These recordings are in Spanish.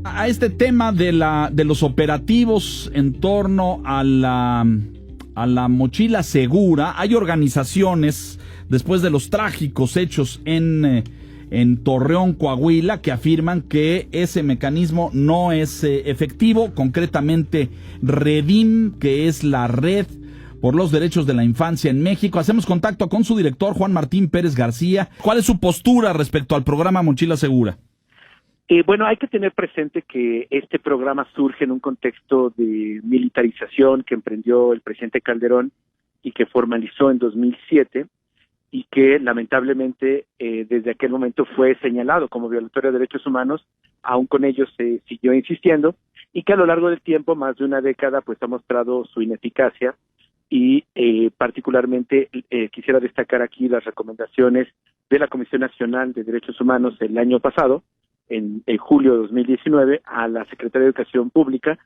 A este tema de los operativos en torno a la mochila segura, hay organizaciones, después de los trágicos hechos en Torreón, Coahuila, que afirman que ese mecanismo no es efectivo. Concretamente, Redim, que es la Red por los Derechos de la Infancia en México. Hacemos contacto con su director, Juan Martín Pérez García. ¿Cuál es su postura respecto al programa Mochila Segura? Bueno, hay que tener presente que este programa surge en un contexto de militarización que emprendió el presidente Calderón y que formalizó en 2007 y que lamentablemente desde aquel momento fue señalado como violatorio de derechos humanos. Aún con ello se siguió insistiendo y que a lo largo del tiempo, más de una década, pues ha mostrado su ineficacia y particularmente quisiera destacar aquí las recomendaciones de la Comisión Nacional de Derechos Humanos el año pasado, en julio de 2019, a la Secretaría de Educación Pública,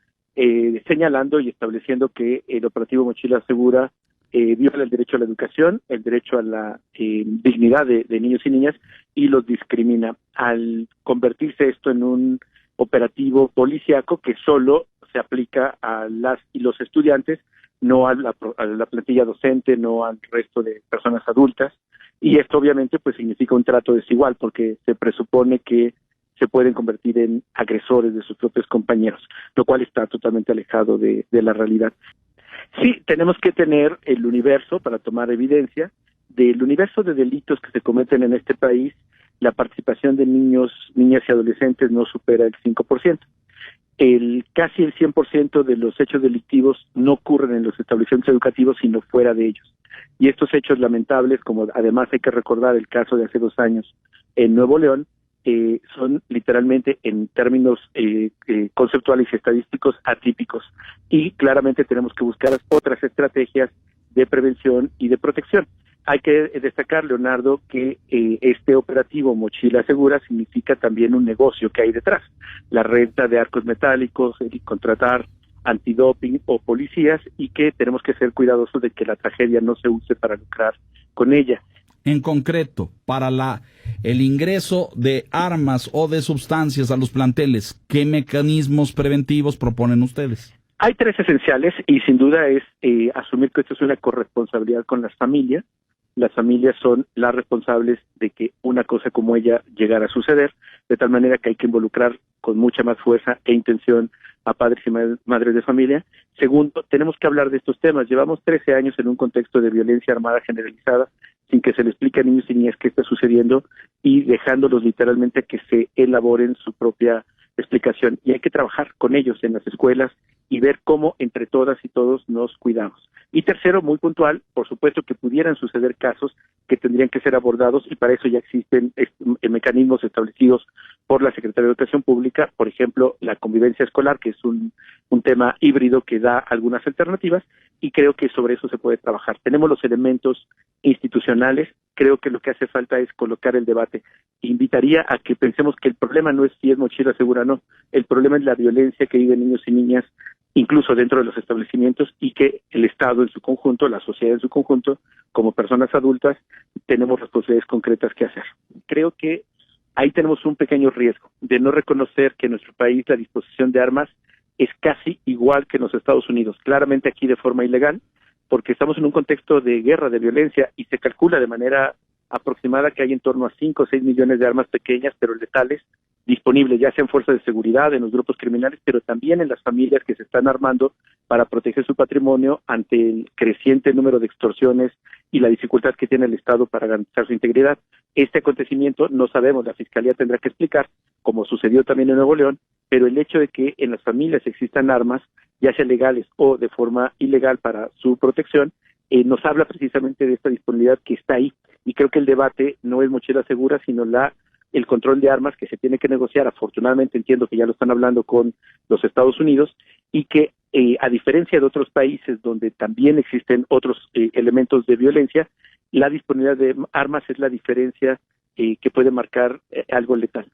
señalando y estableciendo que el operativo Mochila Segura viola el derecho a la educación, el derecho a la dignidad de niños y niñas y los discrimina, al convertirse esto en un operativo policíaco que solo se aplica a las y los estudiantes, no a la plantilla docente, no al resto de personas adultas, y esto obviamente pues significa un trato desigual porque se presupone que se pueden convertir en agresores de sus propios compañeros, lo cual está totalmente alejado de la realidad. Sí, tenemos que tener el universo para tomar evidencia del universo de delitos que se cometen en este país. La participación de niños, niñas y adolescentes no supera el 5%. Casi el 100% de los hechos delictivos no ocurren en los establecimientos educativos, sino fuera de ellos. Y estos hechos lamentables, como además hay que recordar el caso de hace 2 años en Nuevo León, son literalmente en términos conceptuales y estadísticos atípicos, y claramente tenemos que buscar otras estrategias de prevención y de protección. Hay que destacar, Leonardo, que este operativo Mochila Segura significa también un negocio que hay detrás, la renta de arcos metálicos, el contratar antidoping o policías, y que tenemos que ser cuidadosos de que la tragedia no se use para lucrar con ella. En concreto, para el ingreso de armas o de sustancias a los planteles, ¿qué mecanismos preventivos proponen ustedes? Hay 3 esenciales y sin duda es asumir que esto es una corresponsabilidad con las familias. Las familias son las responsables de que una cosa como ella llegara a suceder, de tal manera que hay que involucrar con mucha más fuerza e intención a padres y madres de familia. Segundo, tenemos que hablar de estos temas. Llevamos 13 años en un contexto de violencia armada generalizada, sin que se le explique a niños y niñas qué está sucediendo y dejándolos literalmente que se elaboren su propia explicación. Y hay que trabajar con ellos en las escuelas y ver cómo entre todas y todos nos cuidamos. Y tercero, muy puntual, por supuesto que pudieran suceder casos que tendrían que ser abordados, y para eso ya existen mecanismos establecidos por la Secretaría de Educación Pública, por ejemplo, la convivencia escolar, que es un tema híbrido que da algunas alternativas, y creo que sobre eso se puede trabajar. Tenemos los elementos institucionales, creo que lo que hace falta es colocar el debate. Invitaría a que pensemos que el problema no es si es mochila segura o no, el problema es la violencia que viven niños y niñas, incluso dentro de los establecimientos, y que el Estado en su conjunto, la sociedad en su conjunto, como personas adultas, tenemos responsabilidades concretas que hacer. Creo que ahí tenemos un pequeño riesgo de no reconocer que en nuestro país la disposición de armas es casi igual que en los Estados Unidos, claramente aquí de forma ilegal, porque estamos en un contexto de guerra, de violencia, y se calcula de manera aproximada que hay en torno a 5 o 6 millones de armas pequeñas, pero letales, disponibles, ya sea en fuerzas de seguridad, en los grupos criminales, pero también en las familias que se están armando para proteger su patrimonio ante el creciente número de extorsiones y la dificultad que tiene el Estado para garantizar su integridad. Este acontecimiento no sabemos, la Fiscalía tendrá que explicar, como sucedió también en Nuevo León, pero el hecho de que en las familias existan armas, ya sean legales o de forma ilegal para su protección, nos habla precisamente de esta disponibilidad que está ahí. Y creo que el debate no es mochila segura, sino el control de armas que se tiene que negociar. Afortunadamente entiendo que ya lo están hablando con los Estados Unidos, y que a diferencia de otros países donde también existen otros elementos de violencia, la disponibilidad de armas es la diferencia que puede marcar algo letal.